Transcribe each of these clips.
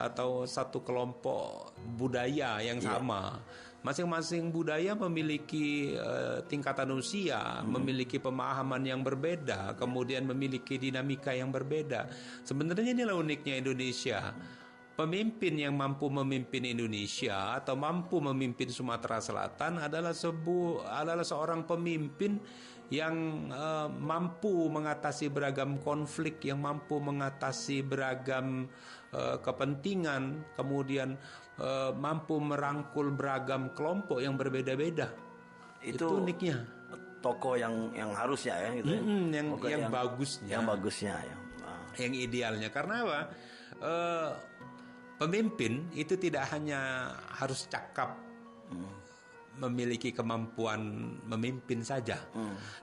atau satu kelompok budaya yang sama. Masing-masing budaya memiliki tingkatan usia, memiliki pemahaman yang berbeda, kemudian memiliki dinamika yang berbeda. Sebenarnya inilah uniknya Indonesia. Pemimpin yang mampu memimpin Indonesia atau mampu memimpin Sumatera Selatan adalah seorang pemimpin yang mampu mengatasi beragam konflik, yang mampu mengatasi beragam kepentingan, kemudian mampu merangkul beragam kelompok yang berbeda-beda. Itu uniknya. Tokoh yang harusnya ya, gitu. Yang bagusnya. Yang bagusnya ya. Yang idealnya. Karena apa? Pemimpin itu tidak hanya harus cakap, memiliki kemampuan memimpin saja,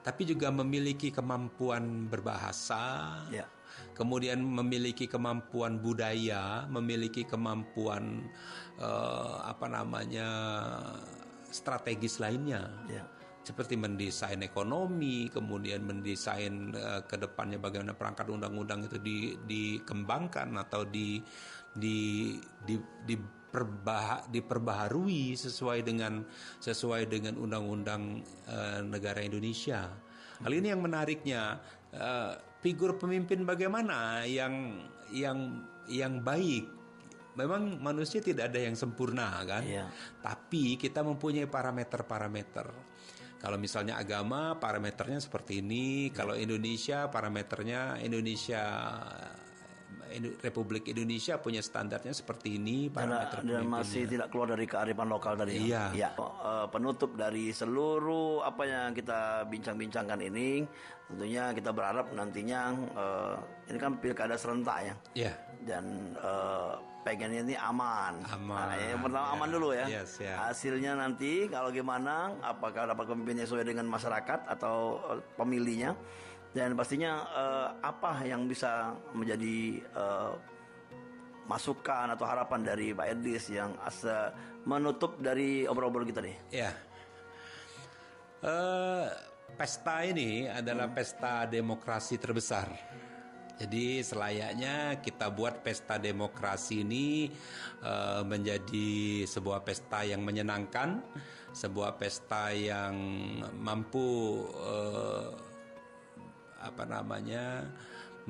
tapi juga memiliki kemampuan berbahasa, kemudian memiliki kemampuan budaya, memiliki kemampuan strategis lainnya. Seperti mendesain ekonomi, kemudian mendesain ke depannya bagaimana perangkat undang-undang itu dikembangkan atau diperbaharui sesuai dengan undang-undang negara Indonesia. Hal ini yang menariknya, figur pemimpin bagaimana yang baik. Memang manusia tidak ada yang sempurna kan, tapi kita mempunyai parameter-parameter. Kalau misalnya agama, parameternya seperti ini. Kalau Indonesia, parameternya Republik Indonesia punya standarnya seperti ini. Parameter dan masih tidak keluar dari kearifan lokal tadi. Penutup dari seluruh apa yang kita bincang-bincangkan ini, tentunya kita berharap nantinya ini kan pilkada serentak ya. Dan pengennya ini aman. Yang pertama aman dulu ya. Hasilnya nanti kalau gimana, apakah dapat pemimpinnya sesuai dengan masyarakat atau pemilihnya, dan pastinya apa yang bisa menjadi masukan atau harapan dari Pak Idris yang menutup dari obrol-obrol kita nih. Pesta ini adalah pesta demokrasi terbesar. Jadi selayaknya kita buat pesta demokrasi ini menjadi sebuah pesta yang menyenangkan, sebuah pesta yang mampu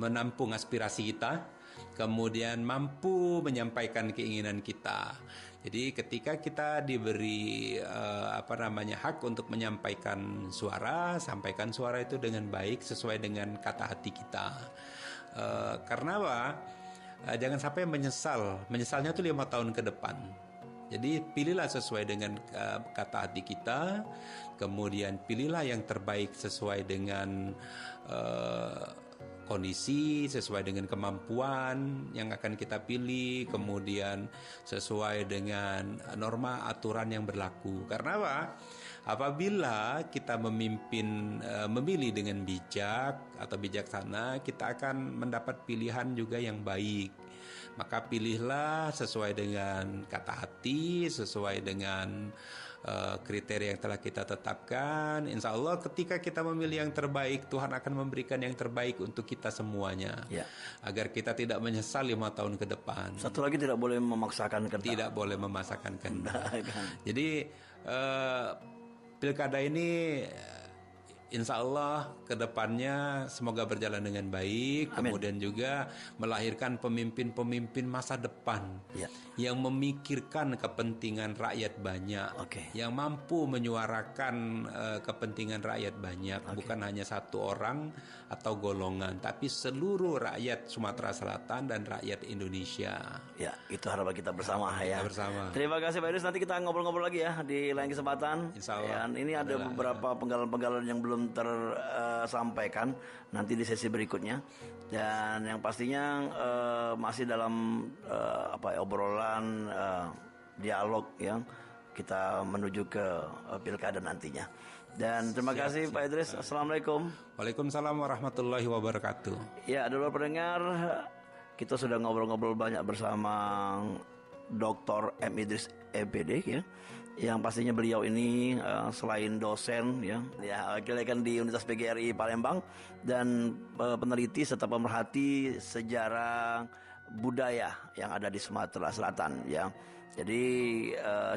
menampung aspirasi kita, kemudian mampu menyampaikan keinginan kita. Jadi ketika kita diberi hak untuk menyampaikan suara, sampaikan suara itu dengan baik sesuai dengan kata hati kita. Karena apa? Jangan sampai menyesalnya itu 5 tahun ke depan. Jadi pilihlah sesuai dengan kata hati kita, kemudian pilihlah yang terbaik sesuai dengan kondisi, sesuai dengan kemampuan yang akan kita pilih, kemudian sesuai dengan norma aturan yang berlaku. Karena apa? Apabila kita memilih dengan bijak atau bijaksana, kita akan mendapat pilihan juga yang baik. Maka pilihlah sesuai dengan kata hati, sesuai dengan kriteria yang telah kita tetapkan. Insya Allah ketika kita memilih yang terbaik, Tuhan akan memberikan yang terbaik untuk kita semuanya. Agar kita tidak menyesal 5 tahun ke depan. Satu lagi, tidak boleh memaksakan kehendak. Tidak boleh memaksakan kehendak. Jadi pilkada ini insya Allah kedepannya semoga berjalan dengan baik. Amin. Kemudian juga melahirkan pemimpin-pemimpin masa depan yang memikirkan kepentingan rakyat banyak, yang mampu menyuarakan kepentingan rakyat banyak, bukan hanya satu orang atau golongan, tapi seluruh rakyat Sumatera Selatan dan rakyat Indonesia. Ya, itu harapan kita bersama ya. Bersama. Terima kasih Pak Idris, nanti kita ngobrol-ngobrol lagi ya di lain kesempatan. Insya Allah. Dan ini ada beberapa penggalan-penggalan yang belum tersampaikan nanti di sesi berikutnya, dan yang pastinya masih dalam obrolan dialog yang kita menuju ke pilkada nantinya. Dan terima kasih Pak Idris. Assalamualaikum. Waalaikumsalam warahmatullahi wabarakatuh. Ya, adalah pendengar, kita sudah ngobrol-ngobrol banyak bersama Dr. M. Idris MPD ya, yang pastinya beliau ini selain dosen ya kan di Universitas PGRI Palembang, dan peneliti serta pemerhati sejarah budaya yang ada di Sumatera Selatan ya. Jadi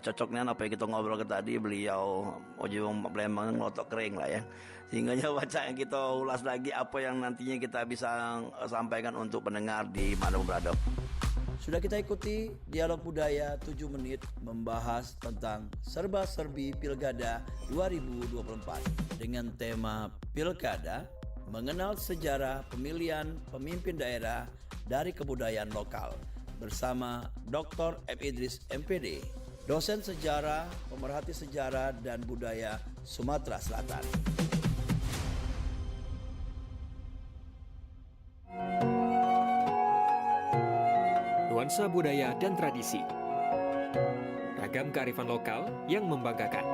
cocoknya apa yang kita ngobrol ke tadi, beliau Ujung Palembang ngelotok kering lah ya. Sehingga baca yang kita ulas lagi apa yang nantinya kita bisa sampaikan untuk pendengar di mana berada. Sudah kita ikuti dialog budaya 7 menit membahas tentang serba-serbi Pilkada 2024 dengan tema Pilkada mengenal sejarah pemilihan pemimpin daerah dari kebudayaan lokal bersama Dr. M. Idris MPD, dosen sejarah, pemerhati sejarah dan budaya Sumatera Selatan. Nuansa budaya dan tradisi, ragam kearifan lokal yang membanggakan,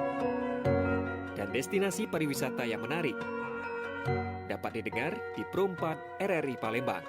dan destinasi pariwisata yang menarik dapat didengar di Pro 4 RRI Palembang.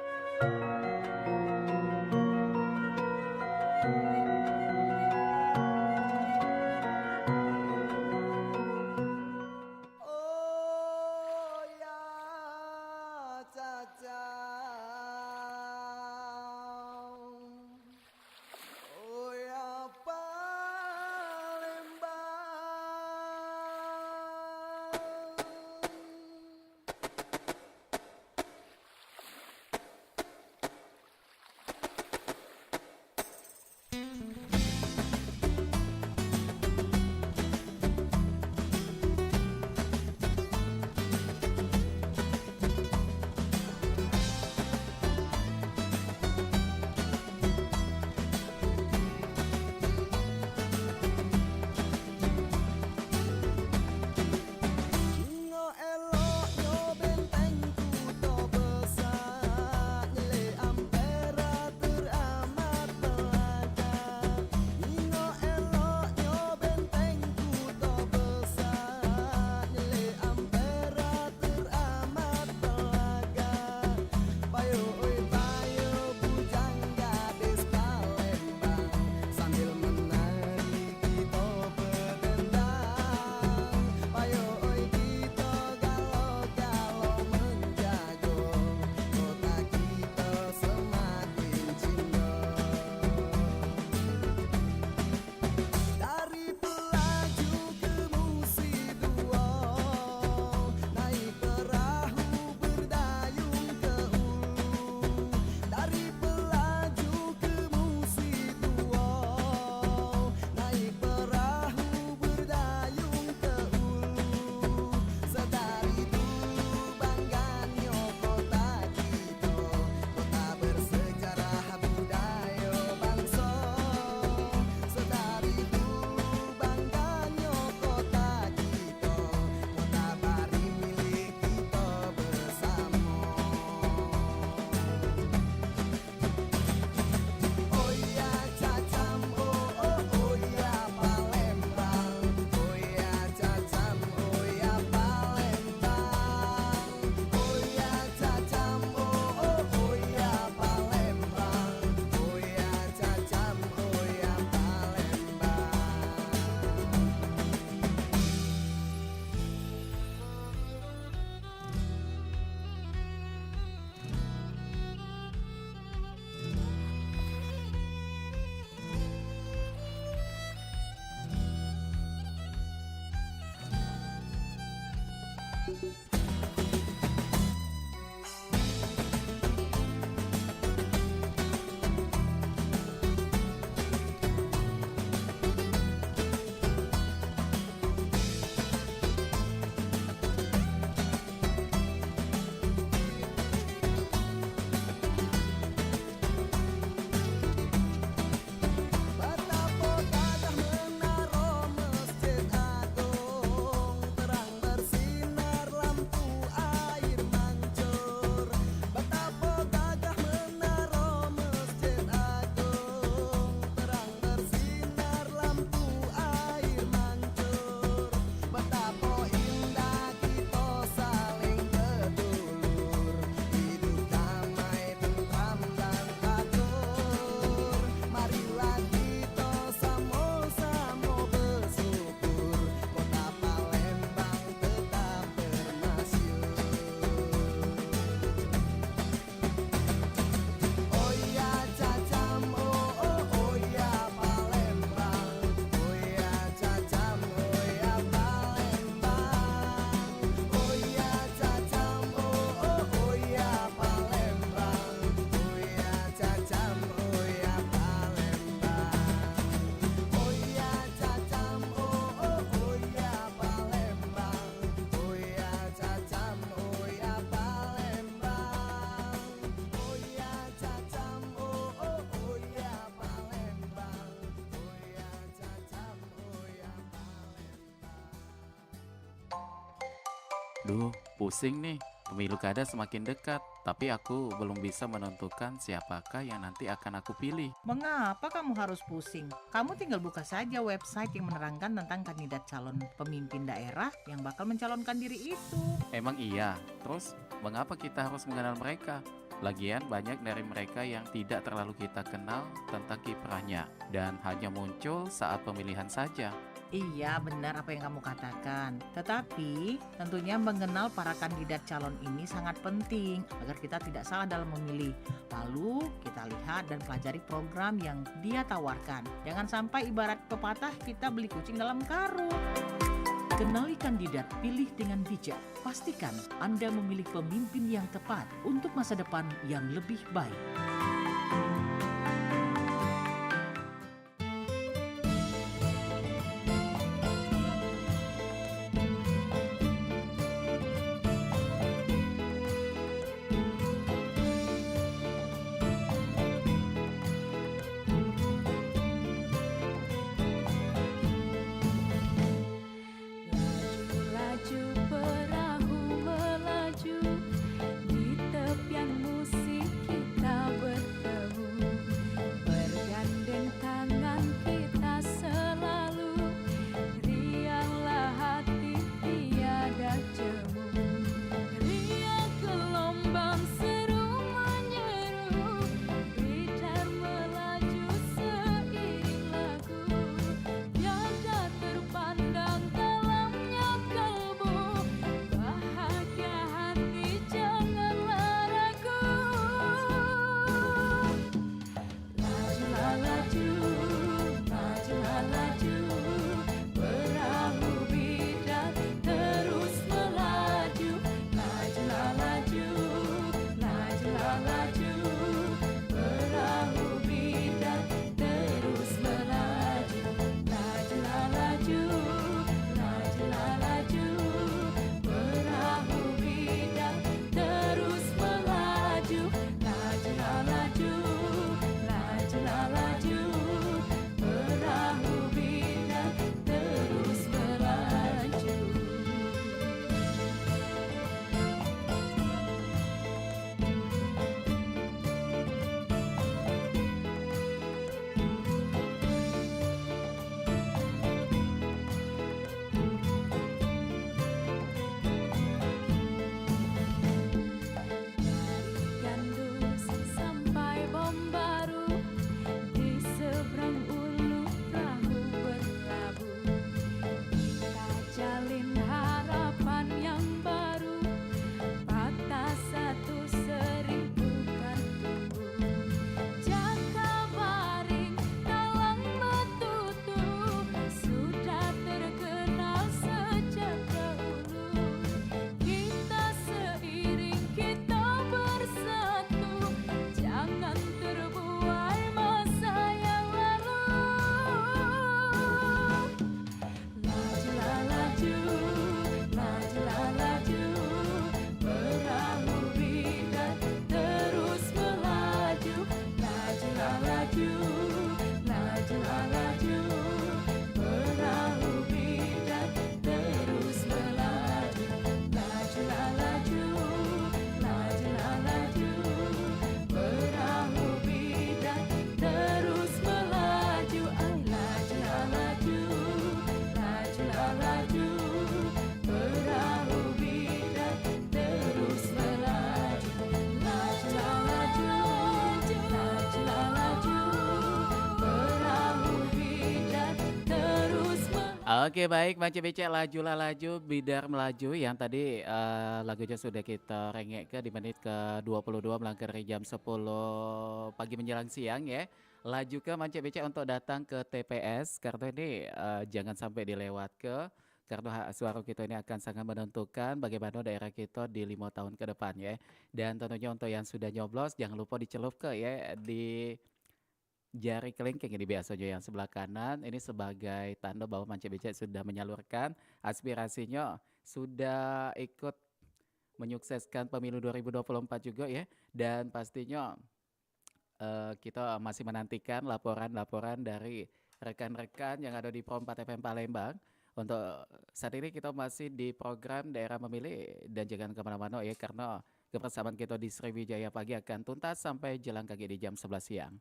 Duh, pusing nih. Pemilu kada semakin dekat, tapi aku belum bisa menentukan siapakah yang nanti akan aku pilih. Mengapa kamu harus pusing? Kamu tinggal buka saja website yang menerangkan tentang kandidat calon pemimpin daerah yang bakal mencalonkan diri itu. Emang iya? Terus, mengapa kita harus mengenal mereka? Lagian banyak dari mereka yang tidak terlalu kita kenal tentang kiprahnya dan hanya muncul saat pemilihan saja. Iya, benar apa yang kamu katakan. Tetapi tentunya mengenal para kandidat calon ini sangat penting agar kita tidak salah dalam memilih. Lalu kita lihat dan pelajari program yang dia tawarkan. Jangan sampai ibarat pepatah kita beli kucing dalam karung. Kenali kandidat, pilih dengan bijak. Pastikan Anda memilih pemimpin yang tepat untuk masa depan yang lebih baik. Laju perahu melaju di tepian musik kita bertemu, bergandeng tangan kita selalu, rianglah hati tiada jemu, riang gelombang seru menyeru, bicar melaju seiring lagu, tiada terpandang dalamnya kalbu, bahagia hati janganlah ragu. Lajulah laju, majulah laju, perahu bidat terus melaju. Lajulah laju, lajulah laju, perahu bidat terus melaju. Lajulah laju, lajulah laju, perahu bidat terus melaju. Lajulah laju, lajulah laju, perahu bidat terus melaju. Dari Gandus sampai Bombaru, di seberang ulu perahu berlabuh. Kita jalin harapan yang baru, patah satu seribu kan tumbuh. Jaka baring dalang betutu, sudah terkenal sejak dahulu. Kita seiring, kita bersatu, jangan terbuai masa yang lalu. Lajulah laju, lajulah laju, perahu bidat terus melaju. Lajulah laju, lajulah laju, perahu bidat terus melaju. Lajulah laju, lajulah laju, perahu bidat terus melaju. Ay, lajulah laju, lajulah laju, perahu bidat terus melaju. Lajulah laju, lajulah laju, perahu bidat terus melaju. Oke baik, Macam Becek lajulah laju, bidar melaju yang tadi lagunya sudah kita rengek ke di menit ke 22 melangkari jam 10 pagi menjelang siang ya. Laju ke Macam Becek untuk datang ke TPS karena ini jangan sampai dilewat ke karena hak suara kita ini akan sangat menentukan bagaimana daerah kita di 5 tahun ke depan ya. Dan tentunya untuk yang sudah nyoblos jangan lupa dicelup ke ya di jari kelingking ini biasanya yang sebelah kanan ini sebagai tanda bahwa Macam Becek sudah menyalurkan aspirasinya, sudah ikut menyukseskan pemilu 2024 juga ya, dan pastinya kita masih menantikan laporan-laporan dari rekan-rekan yang ada di Pro 4 FM Palembang Untuk saat ini kita masih di program Daerah Memilih dan jangan kemana-mana ya karena kebersamaan kita di Sriwijaya Pagi akan tuntas sampai jelang kaki di jam 11 siang.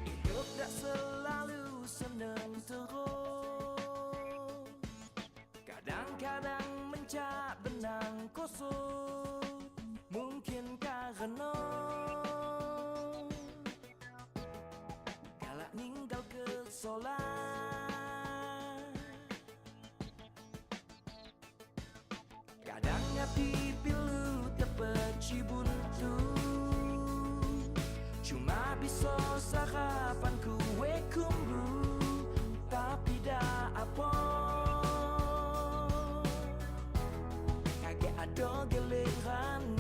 Hidup tak selalu senang terus, kadang-kadang mencak benang kosong. Mungkin karena galak ninggal kesolan, kadang hati pilu terpeci buntu, cuma bisa sarapan kue kumbu, tapi dah apa kagak ada gilirannya.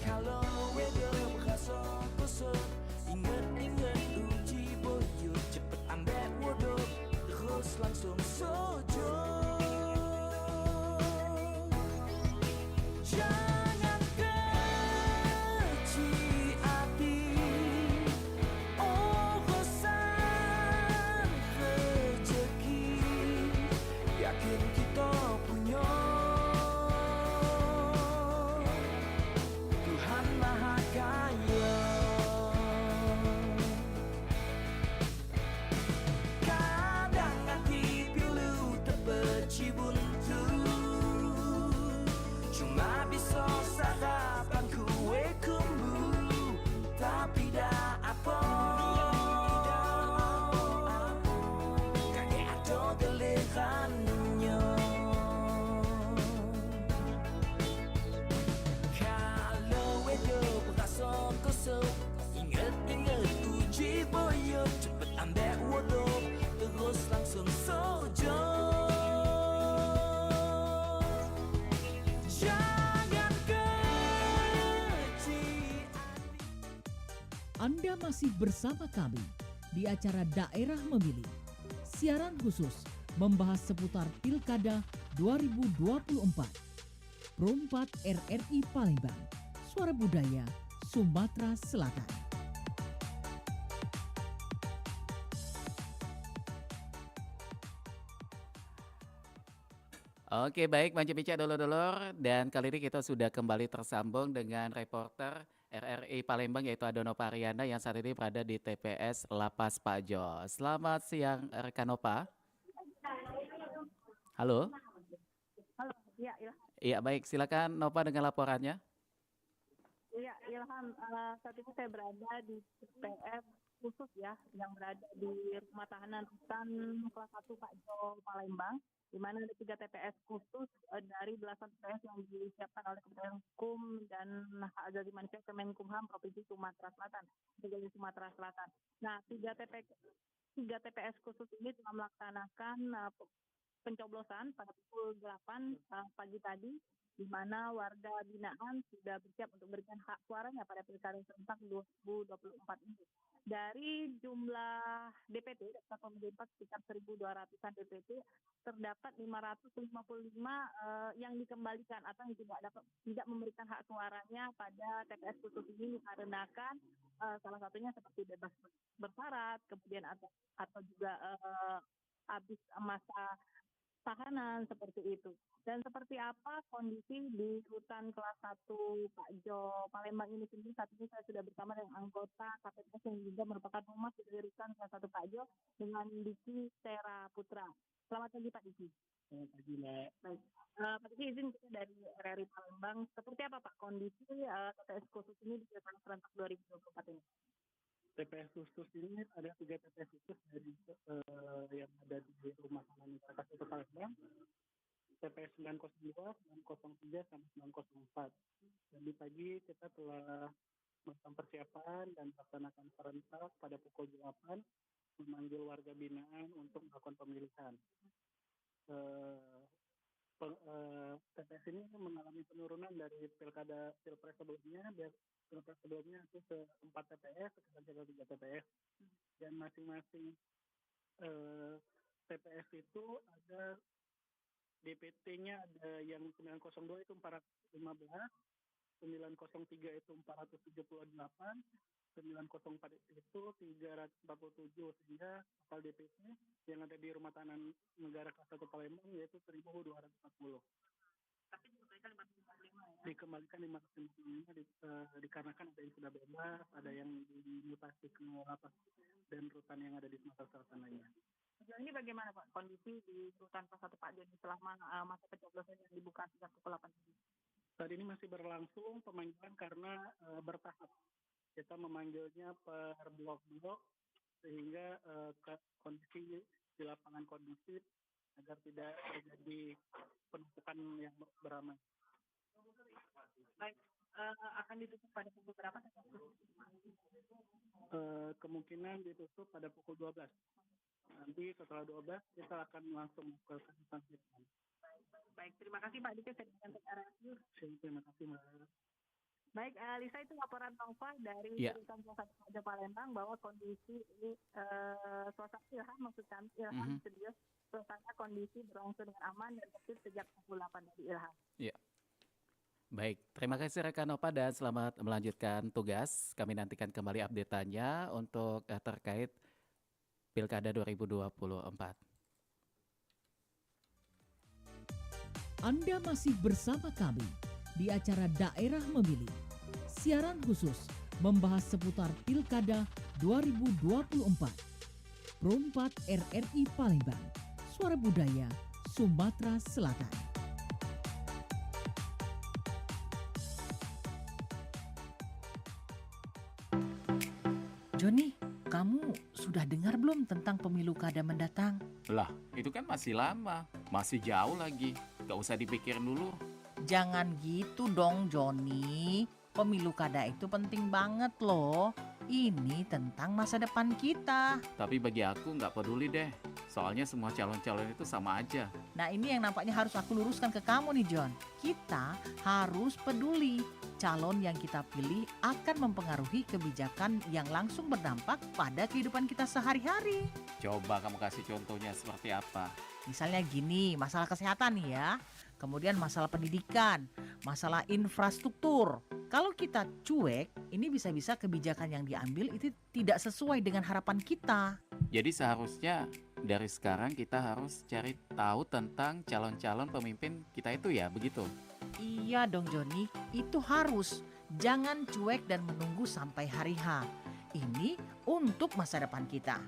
Kalau weather berasa kosong, ingat-ingat uji boyut, cepet ambek wuduk, terus langsung sojo. Jangan kecil hati, urusan rezeki, yakin kita punya Tuhan Maha Kaya. Kadang hati pilu terpeci buntu, cuma bisa sarapan kue kumbu, tapi dah apa kagak ada gilirannya. Kalau hidup rasa kosong, ingat-ingat uji boyot, cepet ambek wuduk, terus langsung sojo. Jangan kecil hati. Anda masih bersama kami di acara Daerah Memilih. Siaran khusus membahas seputar Pilkada 2024. Pro 4 RRI Palembang, Suara Budaya, Sumatera Selatan. Oke baik Manci Pica dulur-dulur dan kali ini kita sudah kembali tersambung dengan reporter RRI Palembang yaitu Adono Pariana yang saat ini berada di TPS Lapas Pajo. Selamat siang rekan Nova. Halo. Halo, ya Ilham. Iya baik silakan Nova dengan laporannya. Ya Ilham, saat ini saya berada di TPS khusus ya, yang berada di Rumah Tahanan Rutan Kelas 1 Pak Jo Palembang, di mana ada 3 TPS khusus dari belasan TPS yang disiapkan oleh Kementerian Hukum dan Hak Asasi Manusia Kemenkumham Provinsi Sumatera Selatan, Provinsi Sumatera Selatan. Nah, 3 TPS khusus ini telah melaksanakan pencoblosan pada pukul 8 pagi tadi, di mana warga binaan sudah bersiap untuk memberikan hak suaranya pada Pilkada serentak 2024 ini. Dari jumlah DPT, daftar pemilih tetap sekitar 1.200-an DPT, terdapat 555 yang dikembalikan atau yang tidak memberikan hak suaranya pada TPS khusus ini dikarenakan salah satunya seperti bebas bersyarat, kemudian atau juga habis masa tahanan seperti itu. Dan seperti apa kondisi di rutan kelas 1 Pak Jo Palembang ini sendiri, saat ini saya sudah bersama dengan anggota KPPS yang juga merupakan humas dari rutan kelas 1 Pak Jo dengan Diki Tera Putra. Selamat pagi Pak Diki. Selamat pagi Mbak. Baik. Pak Diki, izin kita dari RRI Palembang. Seperti apa Pak kondisi TPS khusus ini di Pilkada serentak 2024 ini? TPS khusus ini ada 3 TPS khusus dari yang ada di Rumah Tahanan Kelas 1 Palembang. TPS 902, 903, sama 904. Jadi pagi kita telah melakukan persiapan dan melaksanakan serentak pada pukul 8, memanggil warga binaan untuk melakukan pemilihan. TPS ini mengalami penurunan dari pilpres sebelumnya. Pilpres sebelumnya itu 4 TPS, sekarang tinggal 3 TPS. Dan masing-masing TPS itu ada DPT-nya, ada yang 902 itu 415, 903 itu 478, 904 itu 347, sehingga total DPT yang ada di Rumah Tahanan Negara kelas 1 Palembang yaitu 1.240. Tapi dikembalikan 555 ya. Dikembalikan 555 dikarenakan ada yang sudah bebas, ada yang dimutasi ke lapas dan rutan yang ada di Sumatera Selatan lainnya. Sejauh ini bagaimana Pak kondisi di rutan kelas 1 Pak Joni selama masa pencoblosan yang dibuka sejak pukul 8 pagi? Saat ini masih berlangsung pemanggilan karena bertahap. Kita memanggilnya per blok-blok sehingga kondisi di lapangan kondusif agar tidak terjadi penumpukan yang beramai. Baik, akan ditutup pada pukul berapa? Kemungkinan ditutup pada pukul 12. Nanti setelah 12 kita akan langsung ke instansi. Baik, terima kasih Pak Dikes untuk RSU. Terima kasih Mbak. Baik, Lisa, itu laporan Nova dari Rutan Kelas 1 Raja Palembang bahwa kondisi ini suasana Ilham, maksud kami Ilham studio, suasana kondisi berlangsung dengan aman dan tertib sejak pukul 8 dari Ilham. Iya. Baik, terima kasih rekan Nova dan selamat melanjutkan tugas. Kami nantikan kembali update-nya untuk terkait Pilkada 2024. Anda masih bersama kami di acara Daerah Memilih. Siaran khusus membahas seputar Pilkada 2024. Pro 4 RRI Palembang, Suara Budaya, Sumatera Selatan. Joni, kamu sudah dengar belum tentang pemilu kada mendatang? Lah, itu kan masih lama, masih jauh lagi. Gak usah dipikirin dulu. Jangan gitu dong, Joni. Pemilu kada itu penting banget loh. Ini tentang masa depan kita. Tapi bagi aku nggak peduli deh. Soalnya semua calon-calon itu sama aja. Nah, ini yang nampaknya harus aku luruskan ke kamu nih, John. Kita harus peduli. Calon yang kita pilih akan mempengaruhi kebijakan yang langsung berdampak pada kehidupan kita sehari-hari. Coba kamu kasih contohnya seperti apa? Misalnya gini, masalah kesehatan nih ya. Kemudian masalah pendidikan, masalah infrastruktur. Kalau kita cuek, ini bisa-bisa kebijakan yang diambil itu tidak sesuai dengan harapan kita. Jadi seharusnya dari sekarang kita harus cari tahu tentang calon-calon pemimpin kita itu ya, begitu? Iya dong Joni, itu harus. Jangan cuek dan menunggu sampai hari H. Ini untuk masa depan kita.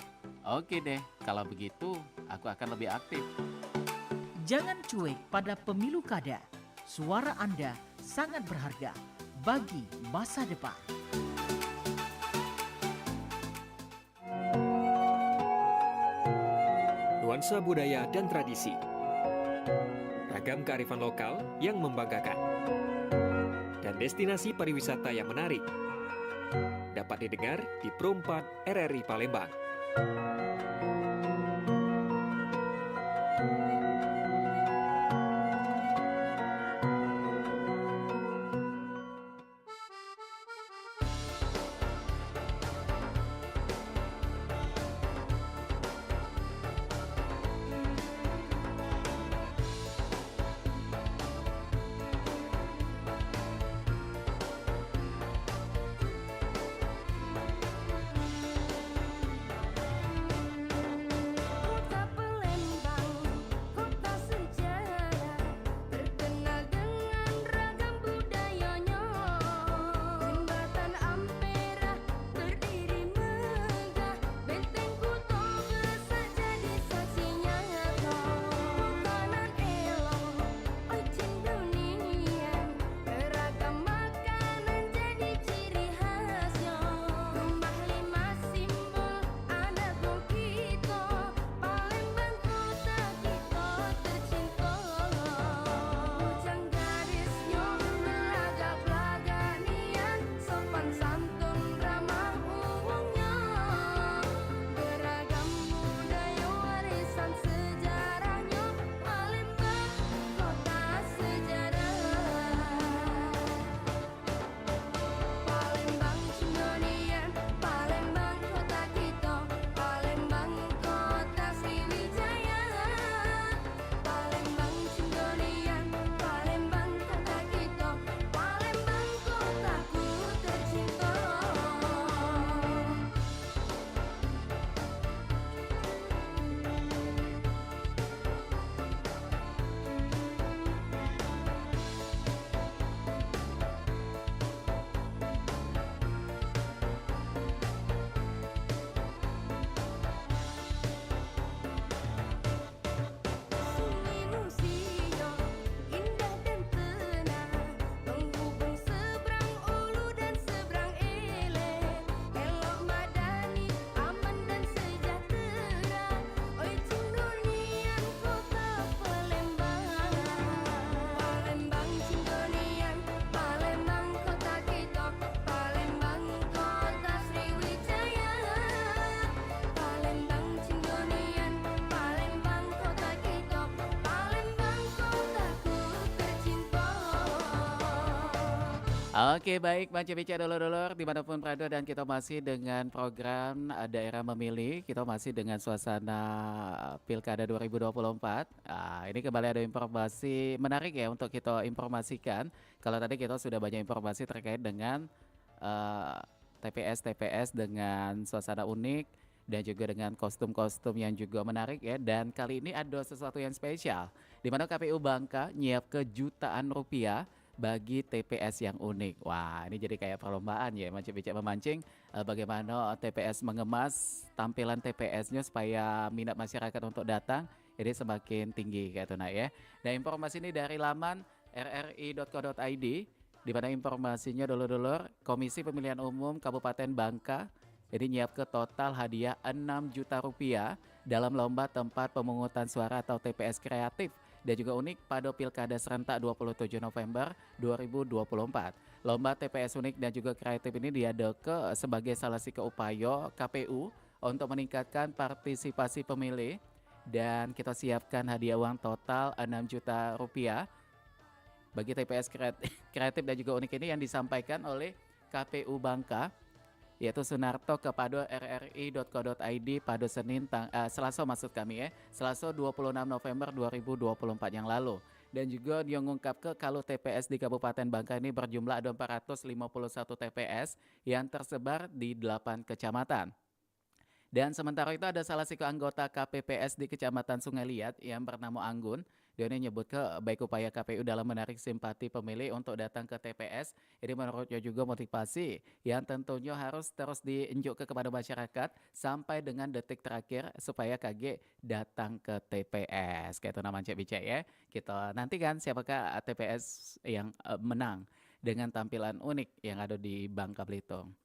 Oke deh, kalau begitu aku akan lebih aktif. Jangan cuek pada pemilu kada. Suara Anda sangat berharga bagi masa depan. Nuansa budaya dan tradisi. Ragam kearifan lokal yang membanggakan. Dan destinasi pariwisata yang menarik. Dapat didengar di Pro 4 RRI Palembang. Oke baik Bang Cepica dulur-dulur dimanapun berada dan kita masih dengan program Daerah Memilih. Kita masih dengan suasana Pilkada 2024. Ini kembali ada informasi menarik ya untuk kita informasikan. Kalau tadi kita sudah banyak informasi terkait dengan TPS dengan suasana unik dan juga dengan kostum-kostum yang juga menarik ya. Dan kali ini ada sesuatu yang spesial di mana KPU Bangka nyiap kejutaan rupiah bagi TPS yang unik. Wah, ini jadi kayak perlombaan ya, macam-macam memancing bagaimana TPS mengemas tampilan TPS-nya supaya minat masyarakat untuk datang ini semakin tinggi kayak itu nah ya. Dan informasi ini dari laman rri.co.id di mana informasinya dulur-dulur Komisi Pemilihan Umum Kabupaten Bangka ini nyiap ke total hadiah 6 juta rupiah dalam lomba tempat pemungutan suara atau TPS kreatif dan juga unik pada Pilkada serentak 27 November 2024. Lomba TPS unik dan juga kreatif ini diadakan sebagai salah satu upaya KPU untuk meningkatkan partisipasi pemilih dan kita siapkan hadiah uang total 6 juta rupiah bagi TPS kreatif dan juga unik ini yang disampaikan oleh KPU Bangka yaitu Sunarto kepada rri.co.id pada Selasa maksud kami ya, Selasa 26 November 2024 yang lalu. Dan juga dia mengungkap kalau TPS di Kabupaten Bangka ini berjumlah ada 451 TPS yang tersebar di 8 kecamatan. Dan sementara itu ada salah satu anggota KPPS di Kecamatan Sungai Liat yang bernama Anggun. Dia ini nyebut ke baik upaya KPU dalam menarik simpati pemilih untuk datang ke TPS. Ini menurutnya juga motivasi yang tentunya harus terus diunjukkan kepada masyarakat sampai dengan detik terakhir supaya KG datang ke TPS. Kayak itu namanya Cek Bicek ya. Kita nantikan siapakah TPS yang menang dengan tampilan unik yang ada di Bangka Belitung.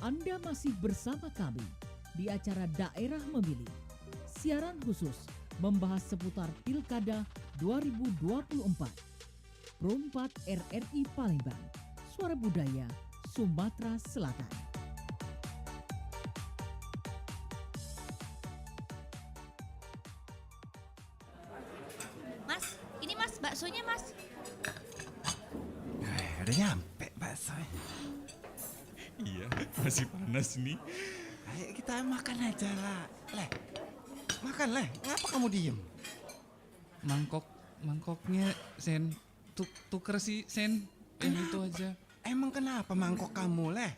Anda masih bersama kami di acara Daerah Memilih, Siaran khusus membahas seputar Pilkada 2024. Pro 4 RRI Palembang, Suara Budaya, Sumatera Selatan. Mas, ini mas, baksonya mas. Udah nyampe bakso. Iya, masih panas nih. Ayo kita makan aja lah. Leh, makan leh. Ngapa kamu diem? Mangkoknya Sen, tuker sih Sen. Yang itu aja. Emang kenapa mangkok kamu leh?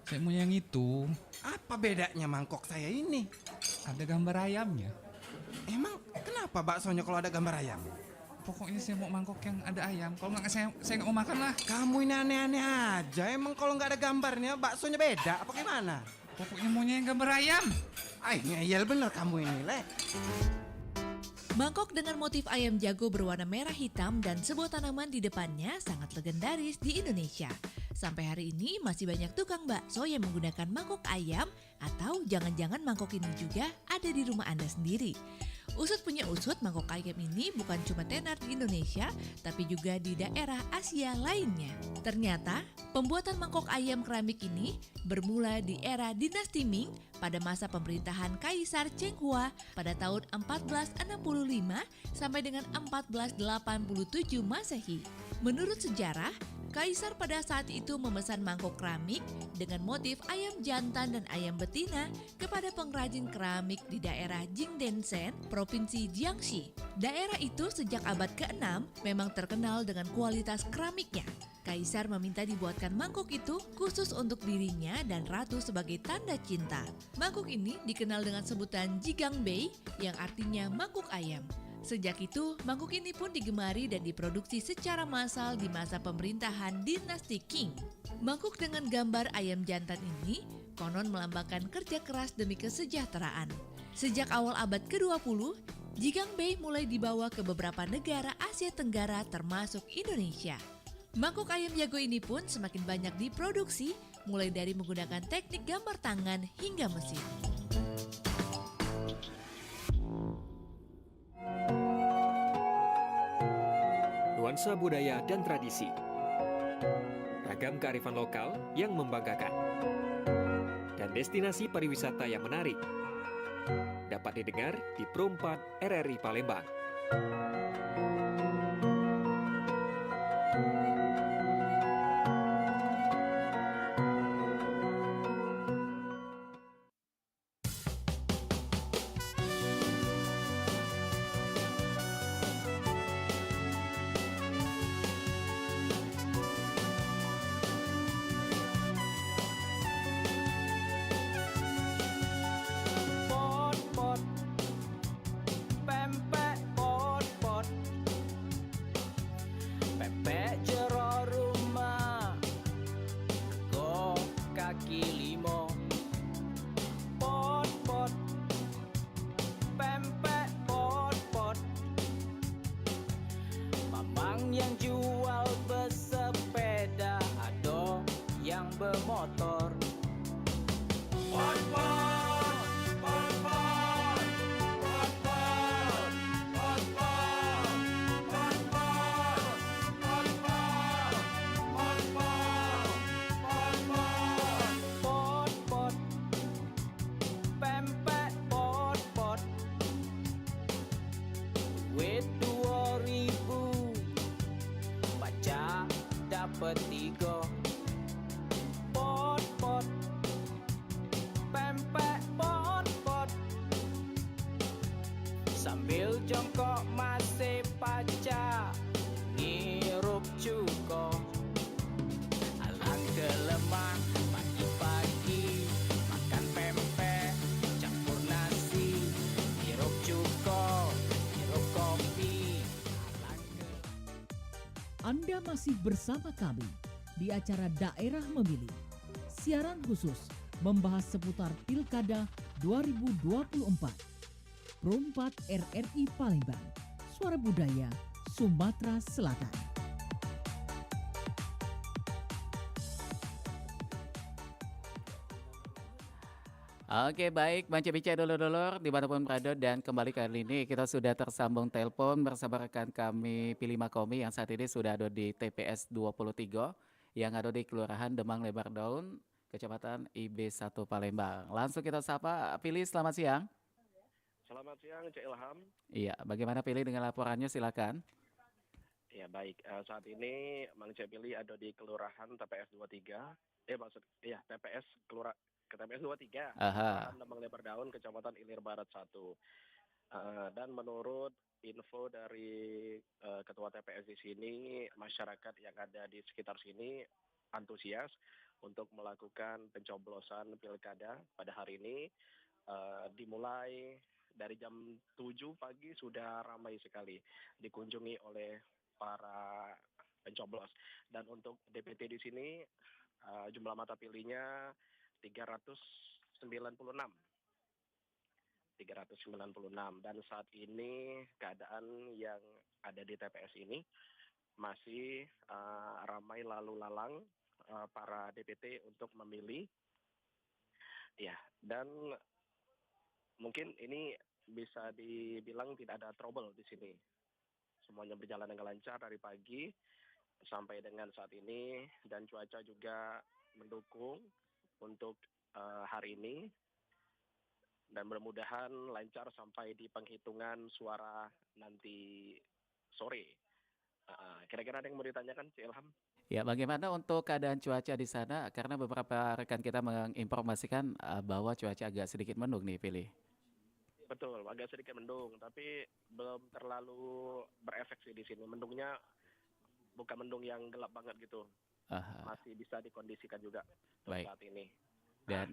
Saya mau yang itu. Apa bedanya mangkok saya ini? Ada gambar ayamnya. Emang kenapa baksonya kalau ada gambar ayam? Pokoknya saya mau mangkok yang ada ayam. Kalau nggak saya nggak mau makan lah. Kamu ini aneh-aneh aja. Emang kalau nggak ada gambarnya baksonya beda apa gimana? Pokoknya maunya yang gambar ayam. Ngeyel bener kamu ini leh. Mangkok dengan motif ayam jago berwarna merah hitam dan sebuah tanaman di depannya sangat legendaris di Indonesia. Sampai hari ini masih banyak tukang bakso yang menggunakan mangkok ayam atau jangan-jangan mangkok ini juga ada di rumah Anda sendiri. Usut punya usut, mangkok ayam ini bukan cuma tenar di Indonesia, tapi juga di daerah Asia lainnya. Ternyata, pembuatan mangkok ayam keramik ini bermula di era dinasti Ming pada masa pemerintahan Kaisar Cheng Hua pada tahun 1465 sampai dengan 1487 Masehi. Menurut sejarah, Kaisar pada saat itu memesan mangkok keramik dengan motif ayam jantan dan ayam betina kepada pengrajin keramik di daerah Jingdenshen, Provinsi Jiangxi. Daerah itu sejak abad ke-6 memang terkenal dengan kualitas keramiknya. Kaisar meminta dibuatkan mangkok itu khusus untuk dirinya dan ratu sebagai tanda cinta. Mangkok ini dikenal dengan sebutan Jigangbei yang artinya mangkuk ayam. Sejak itu, mangkuk ini pun digemari dan diproduksi secara massal di masa pemerintahan dinasti Qing. Mangkuk dengan gambar ayam jantan ini konon melambangkan kerja keras demi kesejahteraan. Sejak awal abad ke-20, Jigangbei mulai dibawa ke beberapa negara Asia Tenggara termasuk Indonesia. Mangkuk ayam jago ini pun semakin banyak diproduksi, mulai dari menggunakan teknik gambar tangan hingga mesin. Nuansa budaya dan tradisi. Ragam kearifan lokal yang membanggakan. Dan destinasi pariwisata yang menarik. Dapat didengar di Pro 4 RRI Palembang. bermotor. Duit 2000 baca dapet 3. Pot pempek pot sambil jongkok masih paca ngirup cuko. Alangkah lemah pagi-pagi makan pempek campur nasi ngirup cuko ngirup kopi. Anda masih bersama kami di acara Daerah Memilih. Siaran khusus membahas seputar Pilkada 2024. Pro 4 RRI Palembang, Suara Budaya, Sumatera Selatan. Oke baik, Bang Cepice dulur-dulur dimanapun berada dan kembali kali ini kita sudah tersambung telepon bersama rekan kami Pilih Makomi yang saat ini sudah ada di TPS 23 yang ada di Kelurahan Demang Lebar Daun, Kecamatan IB1 Palembang. Langsung kita sapa Pilih, selamat siang. Selamat siang, Cek Ilham. Iya, bagaimana Pilih dengan laporannya, silakan. Ya baik, saat ini Mang Cek Pilih ada di Kelurahan TPS 23. TPS TPS 23. Aha. Kelurahan Demang Lebar Daun, Kecamatan Ilir Barat 1. Dan menurut info dari Ketua TPS di sini, masyarakat yang ada di sekitar sini antusias untuk melakukan pencoblosan pilkada pada hari ini. Dimulai dari jam 7 pagi sudah ramai sekali dikunjungi oleh para pencoblos. Dan untuk DPT di sini jumlah mata pilihnya 396 dan saat ini keadaan yang ada di TPS ini masih ramai lalu lalang para DPT untuk memilih ya, dan mungkin ini bisa dibilang tidak ada trouble di sini, semuanya berjalan dengan lancar dari pagi sampai dengan saat ini, dan cuaca juga mendukung untuk hari ini, dan mudah-mudahan lancar sampai di penghitungan suara nanti sore. Kira-kira ada yang mau ditanyakan, Cik Ilham? Ya, bagaimana untuk keadaan cuaca di sana? Karena beberapa rekan kita menginformasikan bahwa cuaca agak sedikit mendung nih, Pilih. Betul, agak sedikit mendung, tapi belum terlalu berefek sih di sini. Mendungnya bukan mendung yang gelap banget gitu. Masih bisa dikondisikan juga Baik. saat ini. Dan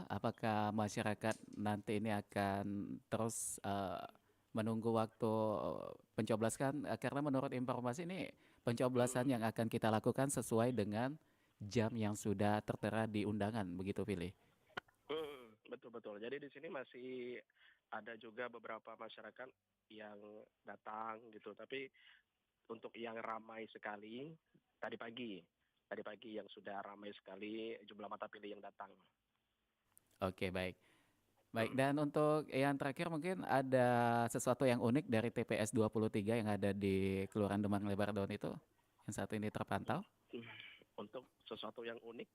apakah masyarakat nanti ini akan terus menunggu waktu pencoblosan? Karena menurut informasi ini pencoblosan yang akan kita lakukan sesuai dengan jam yang sudah tertera di undangan, begitu Pilih? Betul-betul. Jadi di sini masih ada juga beberapa masyarakat yang datang gitu. Tapi untuk yang ramai sekali tadi pagi yang sudah ramai sekali jumlah mata pilih yang datang. Oke, baik. Baik, dan untuk yang terakhir mungkin ada sesuatu yang unik dari TPS 23 yang ada di Kelurahan Demang Lebar Daun itu yang saat ini terpantau? Untuk sesuatu yang unik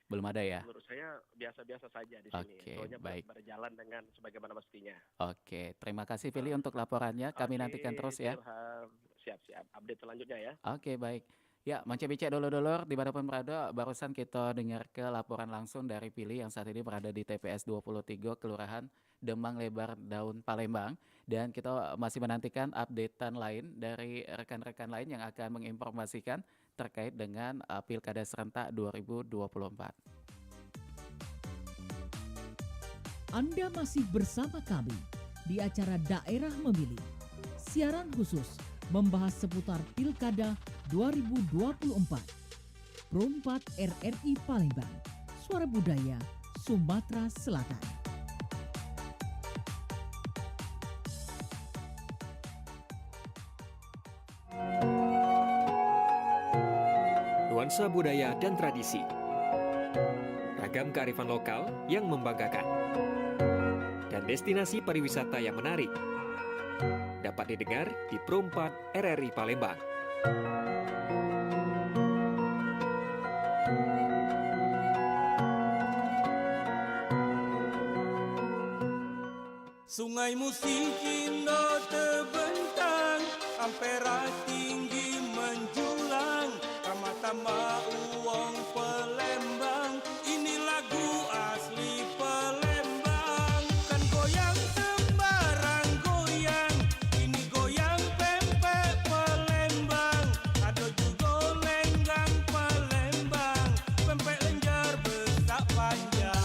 Belum ada ya? menurut saya biasa-biasa saja di sini. Oke, Soalnya baik. berjalan dengan sebagaimana mestinya. Oke, terima kasih Pilih untuk laporannya. Kami nantikan terus ya. Ilham. Siap-siap. Update selanjutnya ya. Oke, baik. Ya, Mang Cepice dulur-dulur dimanapun berada, barusan kita dengar ke laporan langsung dari Pilih yang saat ini berada di TPS 23 Kelurahan Demang Lebar Daun Palembang, dan kita masih menantikan updatean lain dari rekan-rekan lain yang akan menginformasikan terkait dengan Pilkada Serentak 2024. Anda masih bersama kami di acara Daerah Memilih. Siaran khusus membahas seputar Pilkada 2024. Pro 4 RRI Palembang, Suara Budaya, Sumatera Selatan. Nuansa budaya dan tradisi. Ragam kearifan lokal yang membanggakan. Dan destinasi pariwisata yang menarik. Dapat didengar di Pro 4 RRI Palembang. Sungai Musi Indo terbentang, ampera tinggi menjulang, tama-tama uang Palembang, ini lagu asli Palembang. Kan goyang sembarang goyang, ini goyang pempek Palembang, ada juga lenggang Palembang, pempek lenjar besar panjang.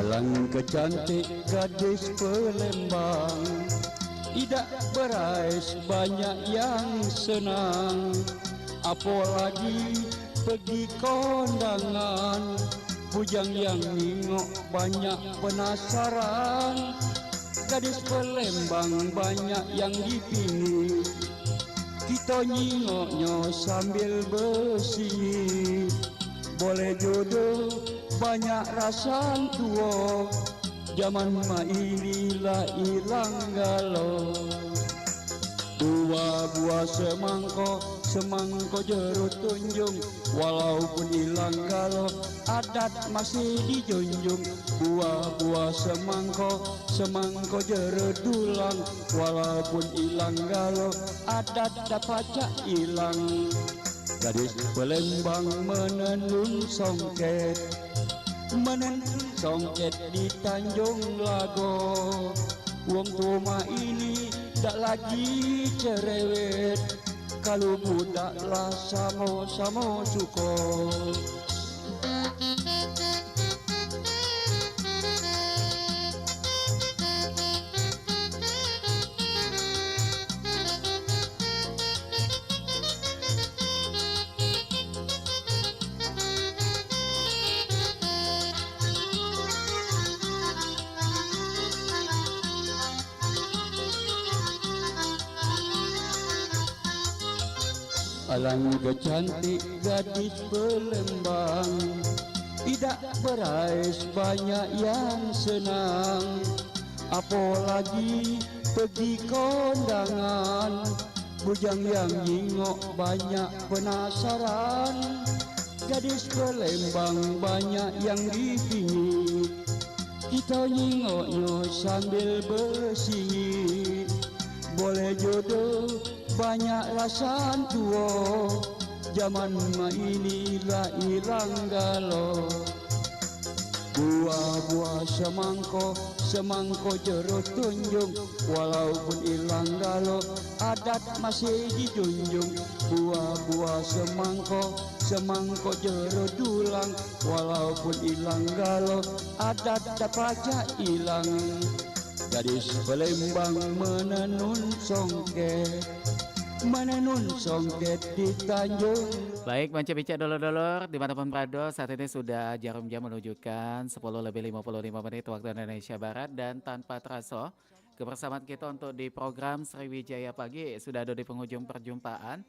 Alangkah cantik gadis Palembang, tidak berais banyak yang senang, apalagi pergi kondangan. Bujang yang ningok banyak penasaran, gadis Palembang banyak yang dipingin. Kita nyingoknya sambil bersingit, boleh jodoh banyak rasa tua, zaman ma inilah hilang galau. Buah-buah semangko jeruk tunjung, walaupun hilang galau adat masih dijunjung. Buah-buah semangko jeruk dulang, walaupun hilang galau adat dapat tak hilang. Gadis Palembang menenun songket, di Tanjung Lago. Wong tua ini tak lagi cerewet, kalau budaklah sama-sama suka. Alangkah cantik gadis Palembang, tidak berais banyak yang senang, apalagi pergi kondangan. Bujang yang nyingok banyak penasaran, gadis Palembang banyak yang dipingin. Kita nyingoknya sambil bersingit, boleh jodoh banyak rasa tua, zaman ma inilah hilang galau. Buah-buah semangko jeruk tunjung, walaupun hilang galau adat masih dijunjung. Buah-buah semangko jeruk dulang, walaupun hilang galau adat dapat tak hilang. Gadis Palembang menenun songket di Tanjung. Baik, Manca Bica Dolor-Dolor dimanapun berada, saat ini sudah jarum jam menunjukkan 10:55 waktu Indonesia Barat, dan tanpa terasa kebersamaan kita untuk di program Sriwijaya Pagi sudah ada di penghujung perjumpaan.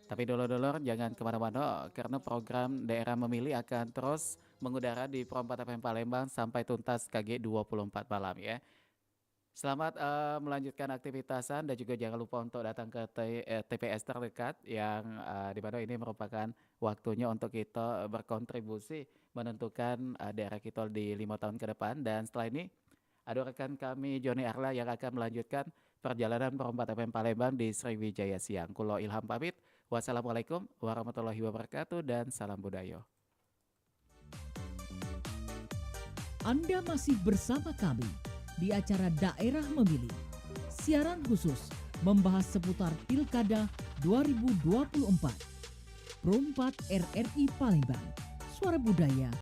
Tapi Dolor-Dolor jangan kemana-mana, karena program Daerah Memilih akan terus mengudara di Pro 4 FM Palembang sampai tuntas KG 24 malam ya. Selamat melanjutkan aktivitasan, dan juga jangan lupa untuk datang ke TPS terdekat yang di mana ini merupakan waktunya untuk kita berkontribusi menentukan daerah kita di 5 tahun ke depan. Dan setelah ini ada rekan kami Joni Arla yang akan melanjutkan perjalanan Pro 4 FM Palembang di Sriwijaya Siang. Kulo Ilham pamit. Wassalamualaikum warahmatullahi wabarakatuh dan salam budaya. Anda masih bersama kami di acara Daerah Memilih. Siaran khusus membahas seputar Pilkada 2024. Pro 4 RRI Palembang. Suara budaya